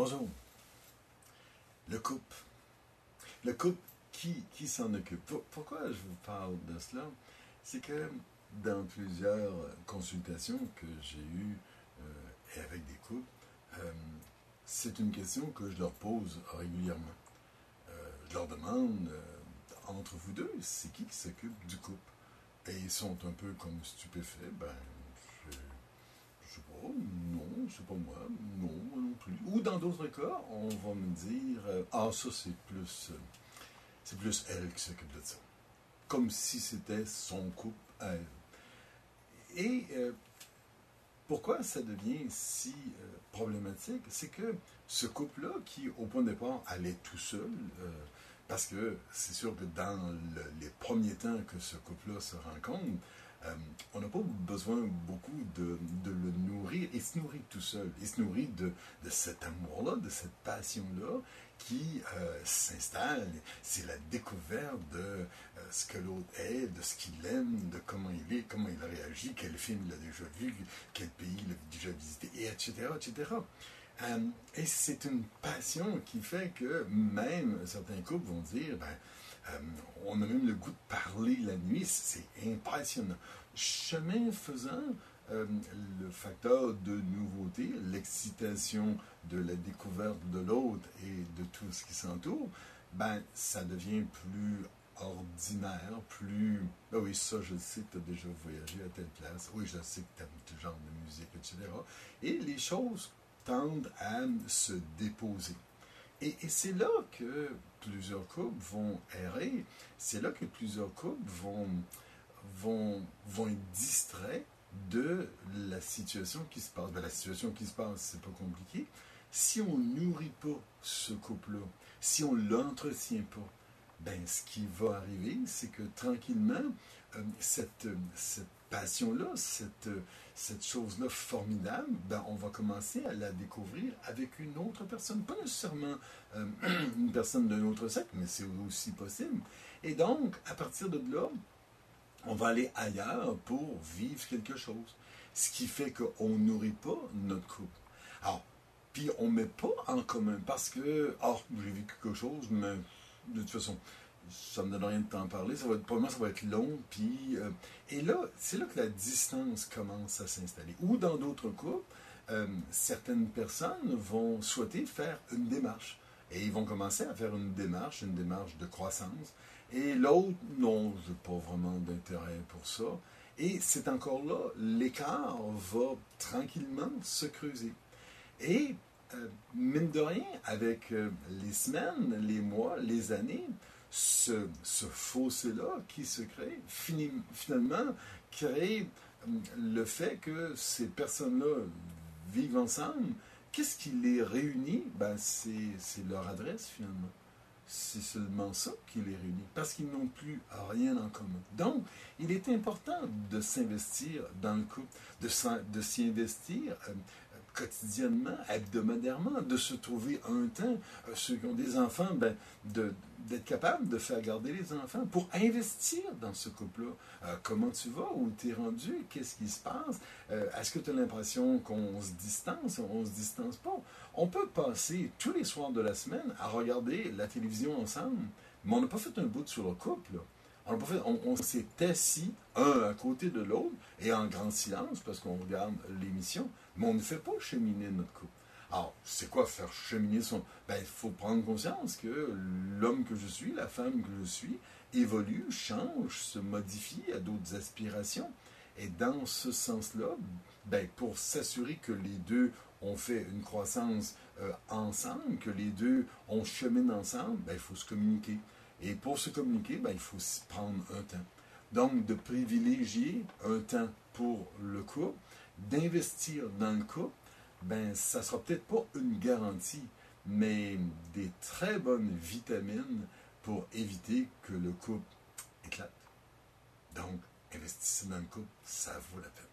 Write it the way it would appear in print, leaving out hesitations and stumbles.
Bonjour. Le couple. Le couple, qui s'en occupe? Pourquoi je vous parle de cela? C'est que dans plusieurs consultations que j'ai eues et avec des couples, c'est une question que je leur pose régulièrement. Je leur demande, entre vous deux, c'est qui s'occupe du couple? Et ils sont un peu comme stupéfaits. Je sais pas, non, c'est pas moi, non, moi non plus. Ou dans d'autres cas, on va me dire, ah, ça c'est plus elle qui s'occupe de ça. Comme si c'était son couple à elle. Et pourquoi ça devient si problématique? C'est que ce couple-là, qui au point de départ allait tout seul, parce que c'est sûr que dans les premiers temps que ce couple-là se rencontre, on n'a pas besoin beaucoup de le nourrir. Il se nourrit tout seul. Il se nourrit de cet amour-là, de cette passion-là qui s'installe. C'est la découverte de ce que l'autre est, de ce qu'il aime, de comment il est, comment il a réagi, quel film il a déjà vu, quel pays il a déjà visité, et etc., etc. Et c'est une passion qui fait que même certains couples vont dire, on a même le goût de parler la nuit, c'est impressionnant. Chemin faisant, le facteur de nouveauté, l'excitation de la découverte de l'autre et de tout ce qui s'entoure, ça devient plus ordinaire, plus... Ben oui, ça, je sais que tu as déjà voyagé à telle place. Oui, je sais que tu aimes tel genre de musique, etc. Et les choses tendent à se déposer. Et c'est là que plusieurs couples vont errer, c'est là que plusieurs couples vont être distraits de la situation qui se passe. La situation qui se passe, c'est pas compliqué. Si on nourrit pas ce couple-là, si on l'entretient pas, ce qui va arriver, c'est que tranquillement, cette passion-là, cette chose-là formidable, on va commencer à la découvrir avec une autre personne. Pas nécessairement une personne d'un autre sexe, mais c'est aussi possible. Et donc, à partir de là, on va aller ailleurs pour vivre quelque chose. Ce qui fait qu'on ne nourrit pas notre couple. Alors, puis on ne met pas en commun parce que, j'ai vécu quelque chose, mais de toute façon, ça ne me donne rien de t'en parler. Pour moi, ça va être long. Puis, et là, c'est là que la distance commence à s'installer. Ou dans d'autres couples, certaines personnes vont souhaiter faire une démarche. Et ils vont commencer à faire une démarche de croissance. Et l'autre, non, je n'ai pas vraiment d'intérêt pour ça. Et c'est encore là, l'écart va tranquillement se creuser. Et, mine de rien, avec les semaines, les mois, les années, ce fossé-là qui se crée, finalement, crée le fait que ces personnes-là vivent ensemble. Qu'est-ce qui les réunit? C'est leur adresse, finalement. C'est seulement ça qui les réunit, parce qu'ils n'ont plus rien en commun. Donc, il est important de s'investir dans le couple, de s'y investir quotidiennement, hebdomadairement, de se trouver un temps, ceux qui ont des enfants, d'être capable de faire garder les enfants pour investir dans ce couple-là. Comment tu vas? Où tu es rendu? Qu'est-ce qui se passe? Est-ce que tu as l'impression qu'on se distance? On ne se distance pas. On peut passer tous les soirs de la semaine à regarder la télévision ensemble, mais on n'a pas fait un bout sur le couple, là. On s'est assis un à côté de l'autre et en grand silence parce qu'on regarde l'émission, mais on ne fait pas cheminer notre couple. Alors, c'est quoi faire cheminer son... Il faut prendre conscience que l'homme que je suis, la femme que je suis, évolue, change, se modifie, a d'autres aspirations. Et dans ce sens-là, pour s'assurer que les deux ont fait une croissance ensemble, que les deux on chemine ensemble, il faut se communiquer. Et pour se communiquer, il faut s'y prendre un temps. Donc, de privilégier un temps pour le couple, d'investir dans le couple, ça ne sera peut-être pas une garantie, mais des très bonnes vitamines pour éviter que le couple éclate. Donc, investissez dans le couple, ça vaut la peine.